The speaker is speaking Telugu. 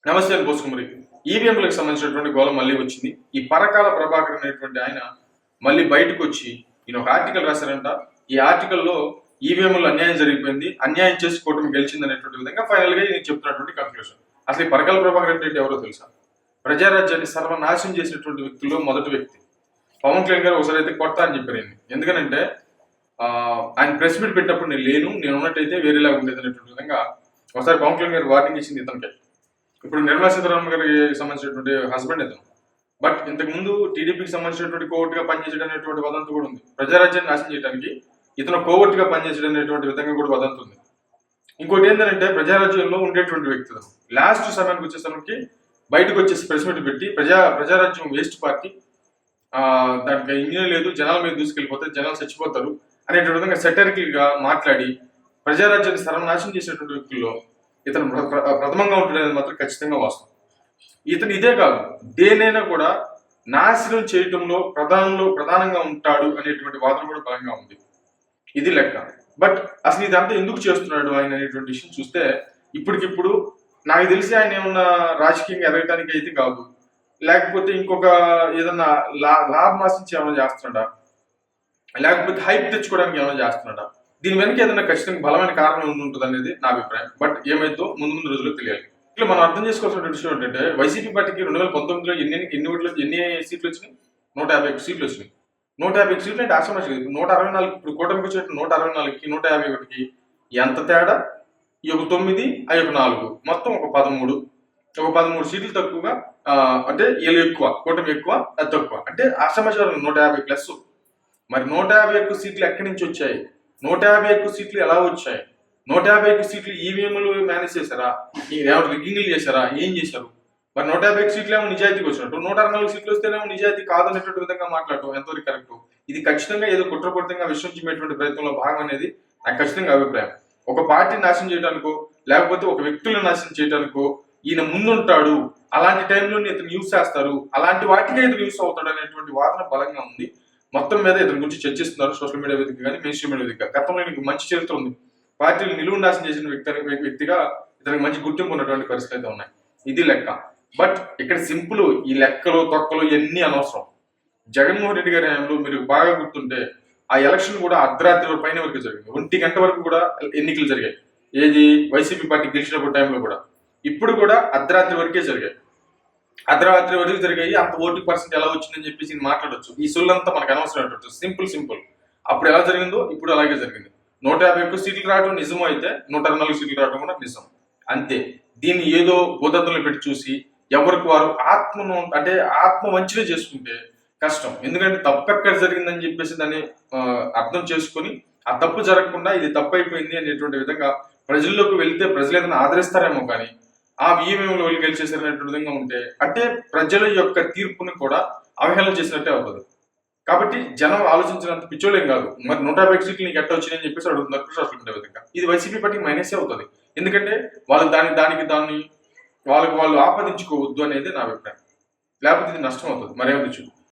నమస్తే అని పోసుకుమరి. ఈవీఎంలకు సంబంధించినటువంటి గోళం మళ్ళీ వచ్చింది. ఈ పరకాల ప్రభాకర్ అనేటువంటి ఆయన మళ్ళీ బయటకు వచ్చి ఈయన ఒక ఆర్టికల్ రాశారంట. ఈ ఆర్టికల్లో ఈవీఎంలో అన్యాయం జరిగిపోయింది, అన్యాయం చేసి కూటమి గెలిచింది అనేటువంటి విధంగా ఫైనల్ గా ఈయన చెప్తున్నటువంటి కన్క్లూషన్. అసలు ఈ పరకాల ప్రభాకర్ అంటే ఎవరో తెలుసా? ప్రజారాజ్యాన్ని సర్వనాశనం చేసినటువంటి వ్యక్తుల్లో మొదటి వ్యక్తి. పవన్ కళ్యాణ్ గారు ఒకసారి అయితే కొడతా అని చెప్పారు. ఎందుకనంటే ఆయన ప్రెస్ మీట్ పెట్టినప్పుడు నేను ఉన్నట్టయితే వేరేలాగా ఉండేది అనేటువంటి విధంగా ఒకసారి పవన్ కళ్యాణ్ గారు వార్నింగ్ ఇచ్చింది ఇతనికి. ఇప్పుడు నిర్మలా సీతారామన్ గారికి సంబంధించినటువంటి హస్బెండ్ ఇతను. బట్ ఇంతకు ముందు టీడీపీకి సంబంధించినటువంటి కోవర్ట్గా పనిచేయడం అనేటువంటి వదంతి కూడా ఉంది. ప్రజారాజ్యాన్ని నాశనం చేయడానికి ఇతను కోవర్ట్గా పనిచేయడం అనేటువంటి విధంగా కూడా వదంతి ఉంది. ఇంకోటి ఏంటంటే ప్రజారాజ్యంలో ఉండేటువంటి వ్యక్తులు లాస్ట్ సమయానికి వచ్చేసరికి బయటకు వచ్చేసి ప్రెస్ మీట్ పెట్టి ప్రజారాజ్యం వేస్ట్ పార్టీ, దానికి ఇంజనీర్ లేదు, జనాల మీద దూసుకెళ్ళిపోతే జనాలు చచ్చిపోతారు అనేటువంటి విధంగా సెటరికల్ గా మాట్లాడి ప్రజారాజ్యాన్ని సర్వనాశనం చేసేటువంటి వ్యక్తుల్లో ఇతను ప్రథమంగా ఉంటున్నది మాత్రం ఖచ్చితంగా వాస్తవం. ఇతను ఇదే కాదు, దేనైనా కూడా నాశనం చేయటంలో ప్రధానంగా ఉంటాడు అనేటువంటి వాదన కూడా బలంగా ఉంది. ఇది లెక్క. బట్ అసలు ఇదంతా ఎందుకు చేస్తున్నాడు ఆయన అనేటువంటి విషయం చూస్తే ఇప్పటికిప్పుడు నాకు తెలిసి ఆయన ఏమన్నా రాజకీయంగా ఎదగటానికి అయితే కాదు, లేకపోతే ఇంకొక ఏదన్నా లాభం ఆశించి ఏమైనా చేస్తున్నాడా, లేకపోతే హైప్ తెచ్చుకోవడానికి ఏమైనా చేస్తున్నాడా, దీని వెనక ఏదైనా ఖచ్చితంగా బలమైన కారణం ఉంటుంది అనేది నా అభిప్రాయం. బట్ ఏమైతే ముందు రోజుల్లో తెలియాలి. ఇట్లా మనం అర్థం చేసుకోవాల్సిన విషయం ఏంటంటే వైసీపీ పార్టీకి 2019లో ఎన్ని సీట్లు వచ్చినాయి? 151 సీట్లు వచ్చినాయి. 151 సీట్లు అంటే ఆశ్రమాషి. 164 ఇప్పుడు కూటమికి వచ్చేట 164కి 151కి ఎంత తేడా? ఈ ఒక 9, అవి ఒక 4, మొత్తం ఒక 13 సీట్లు తక్కువగా. అంటే వీళ్ళు ఎక్కువ, కూటమి ఎక్కువ, అది తక్కువ. అంటే ఆశ్రమాషి 150+. మరి 151 సీట్లు ఎక్కడి నుంచి వచ్చాయి? 151 సీట్లు ఎలా వచ్చాయి? 151 సీట్లు ఈవీఎంలు మేనేజ్ చేశారా? రిగ్గింగ్లు చేశారా? ఏం చేశారు? మరి 151 సీట్లు ఏమో నిజాయితీకి వచ్చినట్టు, 164 సీట్లు వస్తేనేమో నిజాయితీ కాదనేటువంటి విధంగా మాట్లాడటం ఎంతవరకు కరెక్ట్? ఇది ఖచ్చితంగా ఏదో కుట్రపూరితంగా విషయం చెప్పేటువంటి ప్రయత్నంలో భాగం అనేది నాకు ఖచ్చితంగా అభిప్రాయం. ఒక పార్టీని నాశనం చేయడానికో లేకపోతే ఒక వ్యక్తులను నాశనం చేయడానికో ఈయన ముందుంటాడు, అలాంటి టైంలో ఇతను యూస్ చేస్తారు, అలాంటి వాటికే ఇతను యూస్ అవుతాడు అనేటువంటి వాదన బలంగా ఉంది. మొత్తం మీద ఇతని గురించి చర్చిస్తున్నారు సోషల్ మీడియా వేదిక కానీ మెయిన్ స్ట్రీమ్ మీడియా వేదిక. గతంలో నీకు మంచి చరిత్ర ఉంది, పార్టీలు నిలువు నాశనం చేసిన వ్యక్తిగా ఇతనికి మంచి గుర్తింపు ఉన్నటువంటి పరిస్థితులు అయితే ఉన్నాయి. ఇది లెక్క. బట్ ఇక్కడ సింపుల్, ఈ లెక్కలు తొక్కలు ఇవన్నీ అనవసరం. జగన్మోహన్ రెడ్డి గారి హయాంలో మీరు బాగా గుర్తుంటే ఆ ఎలక్షన్ కూడా అర్ధరాత్రి పైన వరకు జరిగింది. 1 గంట వరకు కూడా ఎన్నికలు జరిగాయి. ఏది వైసీపీ పార్టీ గెలిచినప్పుడు టైంలో కూడా. ఇప్పుడు కూడా అర్ధరాత్రి వరకే జరిగాయి. అర్ధరాత్రి వరకు జరిగాయి. అంత ఓటింగ్ పర్సెంట్ ఎలా వచ్చిందని చెప్పేసి మాట్లాడొచ్చు. ఈ సొల్లంతా మనకు అనవసరం. సింపుల్. అప్పుడు ఎలా జరిగిందో ఇప్పుడు అలాగే జరిగింది. 151 సీట్లు రావడం నిజమో అయితే 164 సీట్లు రావడం కూడా నిజం. అంతే. దీన్ని ఏదో గోదత్తులు పెట్టి చూసి ఎవరికి వారు ఆత్మ వంచన చేసుకుంటే కష్టం. ఎందుకంటే తప్పు ఎక్కడ జరిగిందని చెప్పేసి దాన్ని అర్థం చేసుకుని ఆ తప్పు జరగకుండా ఇది తప్పు అయిపోయింది అనేటువంటి విధంగా ప్రజల్లోకి వెళ్తే ప్రజలు ఏదైనా ఆదరిస్తారేమో కానీ ఆ ఈవీఎంలో వెళ్ళి గెలిచేసారనే విధంగా ఉంటే అంటే ప్రజల యొక్క తీర్పుని కూడా అవహేళన చేసినట్టే అవుతుంది. కాబట్టి జనం ఆలోచించినంత పిచ్చోలేం కాదు. మరి 150 సీట్లు నీకు ఎట్ట వచ్చినాయని చెప్పేసి అడుగుతున్నారు సోషల్ మీడియా విధంగా. ఇది వైసీపీ పార్టీకి మైనసే అవుతుంది. ఎందుకంటే వాళ్ళు దాన్ని వాళ్ళకి వాళ్ళు ఆపాదించుకోవద్దు అనేది నా అభిప్రాయం. లేకపోతే ఇది నష్టం అవుతుంది. మరేమో